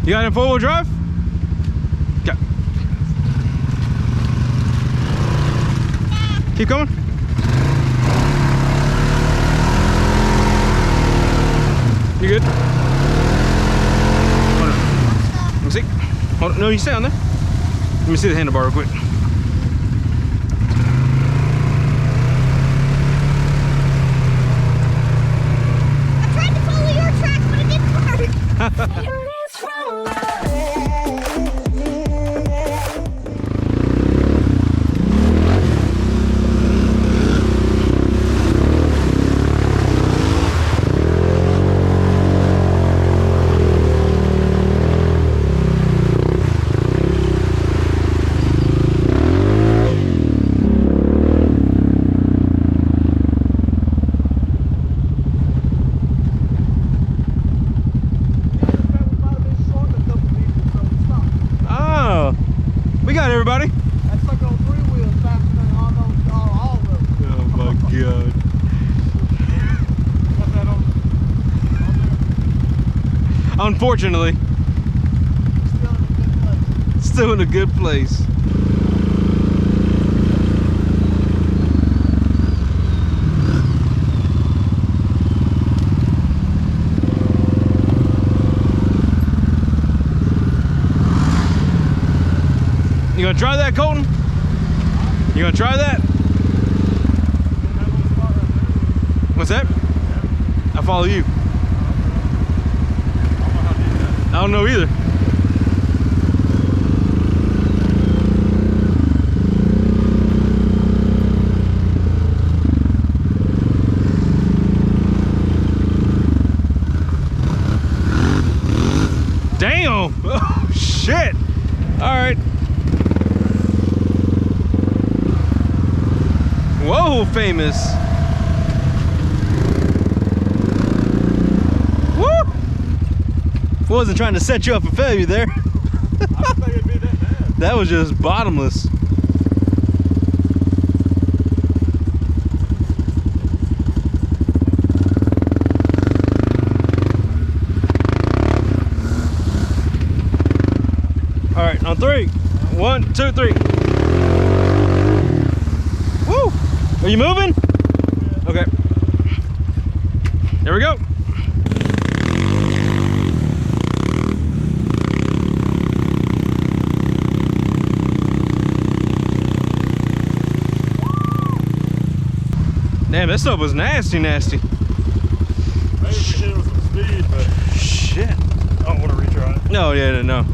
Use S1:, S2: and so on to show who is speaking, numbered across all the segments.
S1: You got it in four-wheel drive? Okay. Keep going. You good? Hold on. Let me see. Hold on. No, you stay on there. Let me see the handlebar real quick.
S2: I tried to follow your tracks, but it didn't work.
S1: Everybody?
S3: That's like on 3 wheels faster than all of them.
S1: Oh my god.
S3: Got that on there?
S1: Unfortunately.
S3: Still in a good place.
S1: Still in a good place. You gonna try that, Colton? You gonna try that? What's that? I follow you. I don't know either. Damn! Oh shit! All right. Whoa, famous. Woo! Wasn't trying to set you up for failure there.
S3: I didn't think it'd be that bad.
S1: That was just bottomless. All right, on 3. 1, 2, 3. Woo! Are you moving? Okay. There we go. Damn, this stuff was nasty.
S3: Maybe we hit it with some speed, but
S1: Shit.
S3: I don't want to retry it.
S1: No, yeah, no.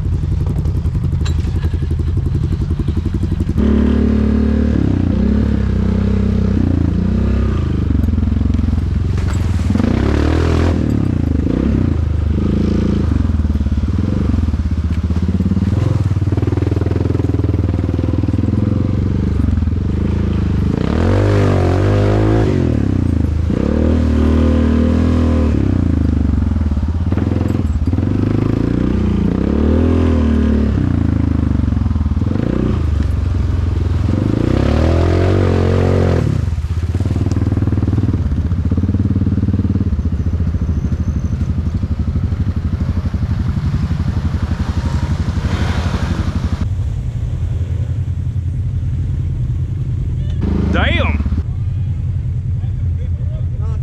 S1: Damn!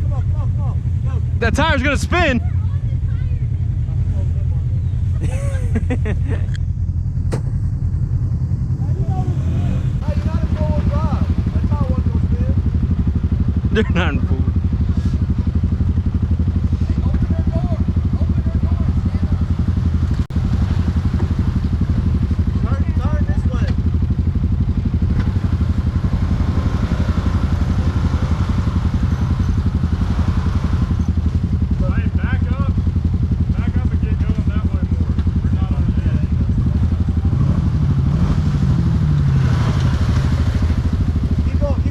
S3: Come on. Go.
S1: That tire's gonna spin.
S3: Hey, you're not in 4-wheel drive. That's how it was gonna spin.
S1: They're not in full.
S3: Open their door. Turn this way. Hey, back up and get going that way more. We're not on the edge. Keep going.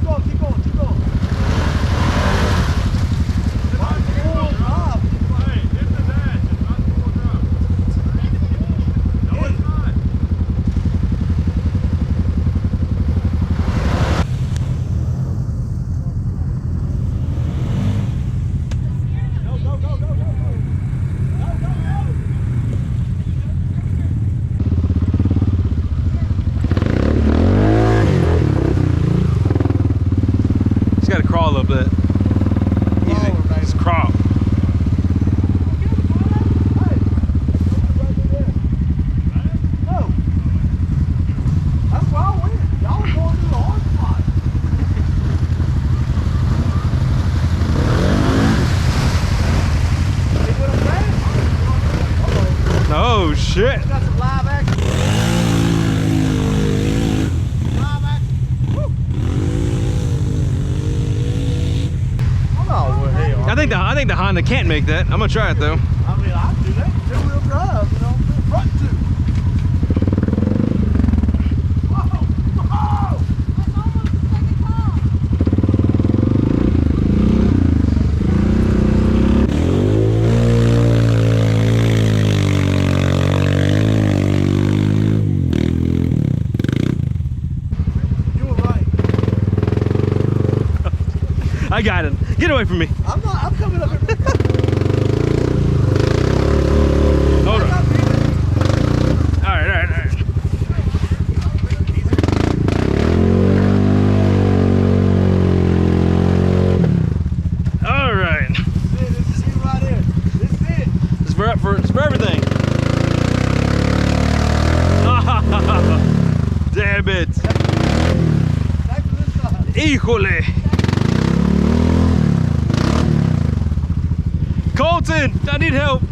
S1: Oh shit.
S4: Got some live action. Live action. Woo. Oh, well, hey,
S1: I think the Honda can't make that. I'm gonna try it though.
S4: I mean, I do that. Two-wheel drive, you know. Front two. Whoa! Whoa!
S2: That's almost the second car.
S4: You were right.
S1: I got it. Get away from me.
S4: I'm coming up here.
S1: Hold on. All right. All right.
S4: This is it right here. This is it.
S1: It's for everything. Damn it.
S4: Back to this side.
S1: Híjole. Colton, I need help.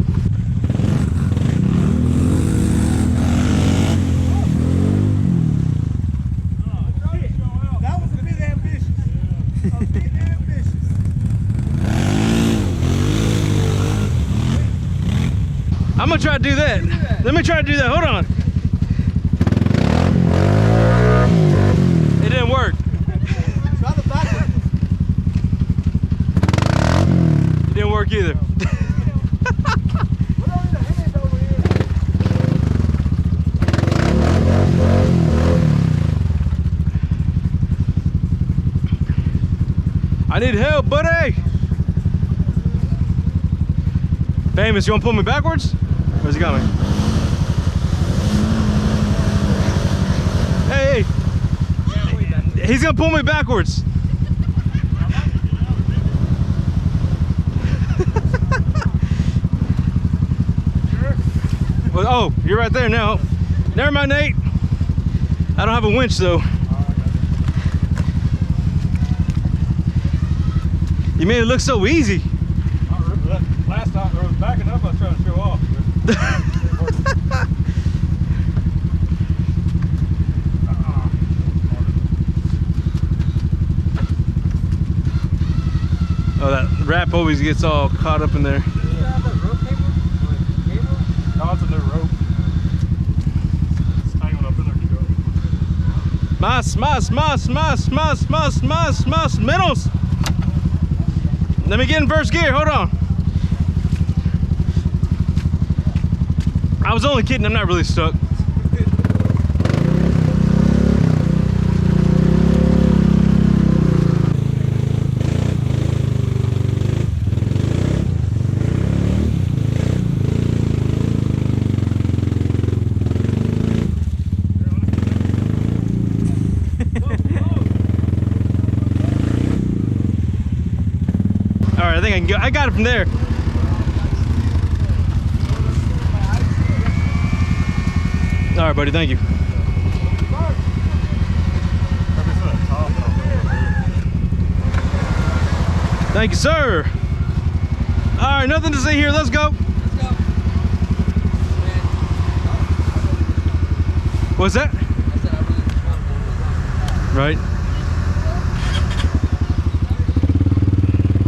S4: That was a bit ambitious. A bit ambitious.
S1: I'm gonna try to do that. Let me try to do that. Hold on. It didn't work.
S4: Try the back one.
S1: It didn't work either.
S4: Put on the hand over here.
S1: I need help, buddy. Famous, you wanna pull me backwards? Where's he going? Hey, he's gonna pull me backwards. Well, oh, you're right there now. Never mind, Nate. I don't have a winch though. You made it look so easy.
S3: Last time I was backing up, I was trying to show off.
S1: Oh, that wrap always gets all caught up in there.
S3: No, it's a new rope. It's hanging up in there. Keep going.
S1: Mas, menos. Let me get in first gear, hold on. I was only kidding, I'm not really stuck. All right, I think I can go. I got it from there. All right, buddy, thank you. Thank you, sir. All right, nothing to see here. Let's go. What's that? Right.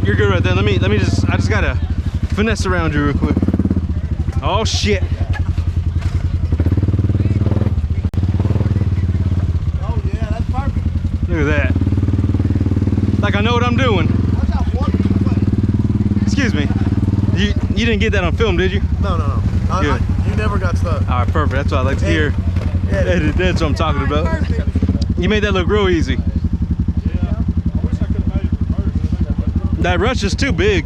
S1: You're good right there. Let me just, I just gotta finesse around you real quick. Oh shit.
S4: Oh yeah, that's perfect.
S1: Look at that. Like I know what I'm doing.
S4: Watch out, one.
S1: Excuse me. You didn't get that on film, did you?
S4: No.
S1: Good.
S4: You never got stuck.
S1: All right, perfect. That's what I like to hear.
S4: Yeah,
S1: That's what I'm talking about.
S4: perfect.
S1: You made that look real easy.
S3: Yeah. I wish I could have made it reverse.
S1: That rush is too big.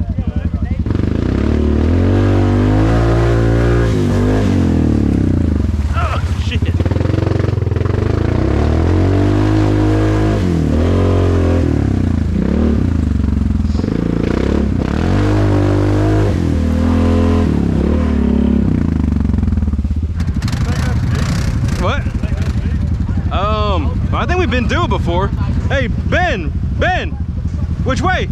S1: Oh, shit. What? I think we've been due it before. Hey, Ben, which way?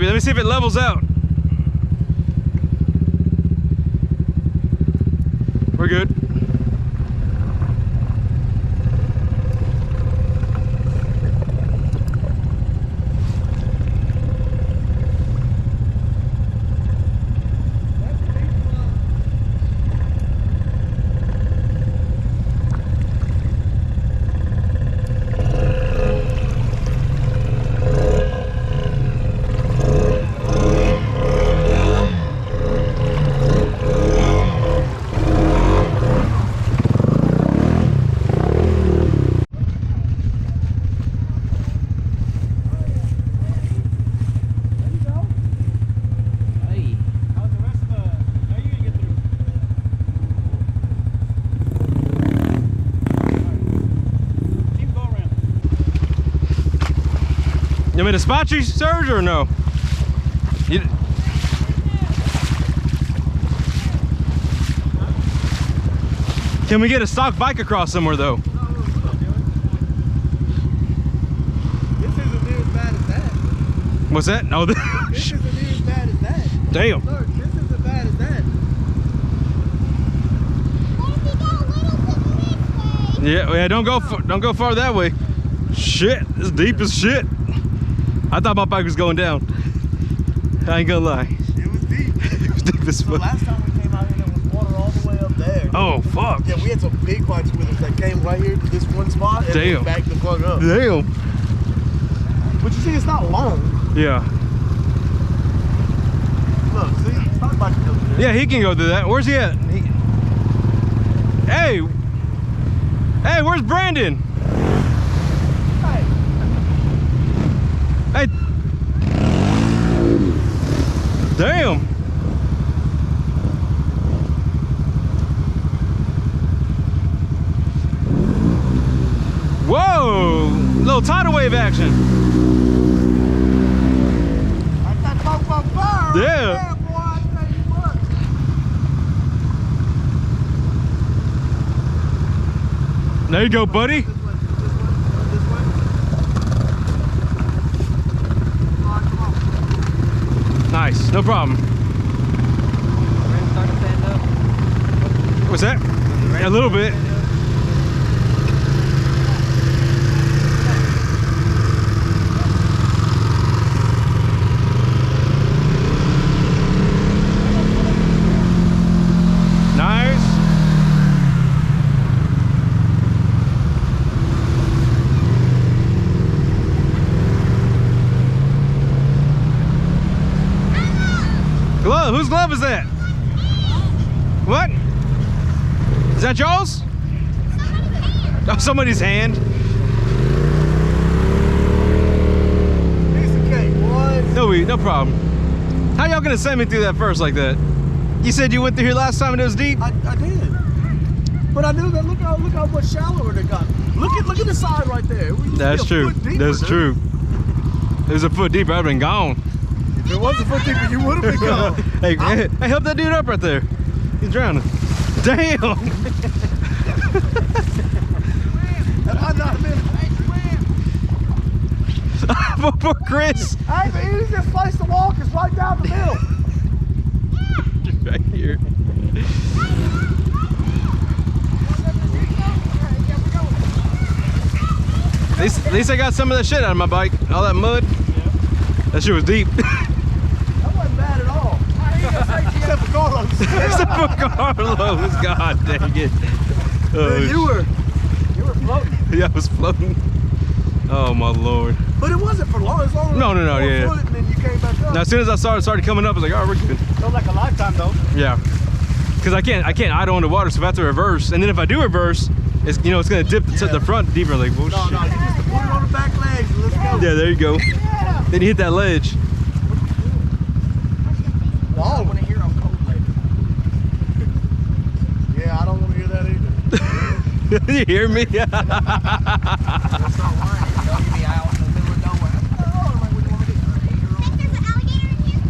S1: maybe. Let me see if it levels out. We're good. You want me to spot you, Serge, or no? You... Can we get a stock bike across somewhere, though?
S4: This isn't near as bad as that.
S1: What's that? No.
S4: This isn't near as bad as that.
S1: Damn.
S4: Look, this isn't as bad as that.
S1: Yeah, don't go far that way. Shit, it's deep as shit. I thought my bike was going down. I ain't gonna lie.
S4: It was deep.
S1: It was deep as
S4: So
S1: fuck.
S4: last time we came out here, there was water all the way up there.
S1: Oh, fuck.
S4: Yeah, we had some big bikes with us that came right here to this one spot and
S1: Damn.
S4: backed the fuck up.
S1: Damn.
S4: But you see, it's not long.
S1: Yeah.
S4: Look, see? Stock bike can go through there.
S1: Yeah, he can go through that. Where's he at? Hey! Hey, where's Brandon?
S4: Hey.
S1: Hey! Damn! Whoa! Little tidal wave action.
S4: That's that fire right
S1: Yeah.
S4: there, boy. I tell you what.
S1: There you go, buddy.
S4: This way. This way. All right, come on.
S1: Nice, no problem.
S4: Start to stand up.
S1: What's that? Yeah, a little bit. Nice. Glove? Whose glove is that? What? Is that yours? Oh, somebody's hand.
S4: Piece of cake, boys.
S1: No problem. How y'all gonna send me through that first like that? You said you went through here last time and it was deep?
S4: I did. But I knew that. Look how much shallower they got. Look at the side right there. We used to
S1: That's
S4: be a
S1: true.
S4: foot deeper,
S1: That's
S4: dude.
S1: true. It was a foot deeper, I'd been gone.
S4: If it was a foot deeper, you would have been gone.
S1: Hey, help that dude up right there. He's drowning. Damn!
S4: I'm not in.
S1: Poor Chris.
S4: Hey, the easiest place to walk is right down the middle.
S1: Right here. At least I got some of that shit out of my bike. All that mud. That shit was deep.
S4: That wasn't bad at all. Except for Carlos.
S1: Except for Carlos. God dang it. Oh,
S4: Dude, you were floating.
S1: Yeah, I was floating. Oh my lord.
S4: But it wasn't for long. As long as
S1: No, yeah.
S4: foot and then you came back up.
S1: Now as soon as I started coming up, I was like, oh, we're good.
S4: Felt like a lifetime though.
S1: Yeah. Because I can't idle underwater, so if I have to reverse, and then if I do reverse, it's it's gonna dip to the front deeper. Like, well,
S4: No,
S1: shit.
S4: you just put it on the back legs and let's go.
S1: Yeah, there you go.
S4: Yeah.
S1: Then you hit that ledge.
S4: Well, I want to hear I'm cold later. Yeah, I don't want to hear that either.
S1: You hear me?
S4: Let's not whine. Don't get me out in the middle of nowhere.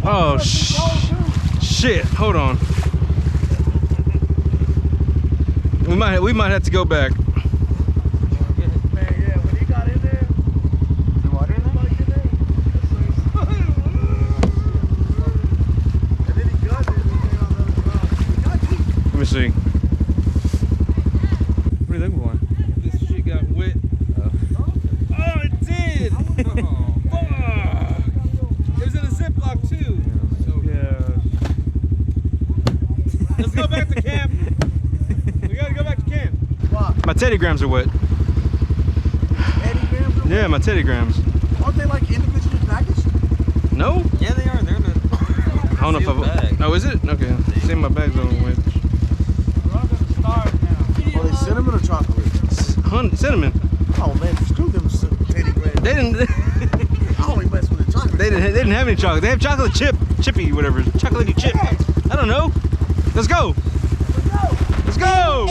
S1: Oh, shit. Hold on. We might have to go back.
S4: Man, yeah, when he got in there, the water in there?
S1: see. What are you looking for? This shit got wet. Oh, it did! Fuck! It was in a Ziploc too. Yeah. Let's go back to camp. We gotta go back to camp.
S4: Why?
S1: My Teddy Grams are wet.
S4: Eddie Grams? or
S1: Yeah, my Teddy Grams.
S4: what? Aren't they like individually packaged?
S1: No?
S5: Yeah, they are. They're in a
S1: I don't know if
S5: bag.
S1: Oh, is it? Okay. See, my bag's on wet.
S3: We're on to the stars now.
S4: Are they cinnamon or chocolate?
S1: Cinnamon.
S4: Oh man, screw them Teddy Grams.
S1: They didn't.
S4: I only mess with the chocolate.
S1: They didn't have any chocolate. They have chocolate chippy, whatever. Chocolatey chip. I don't know. Let's go. Let's go.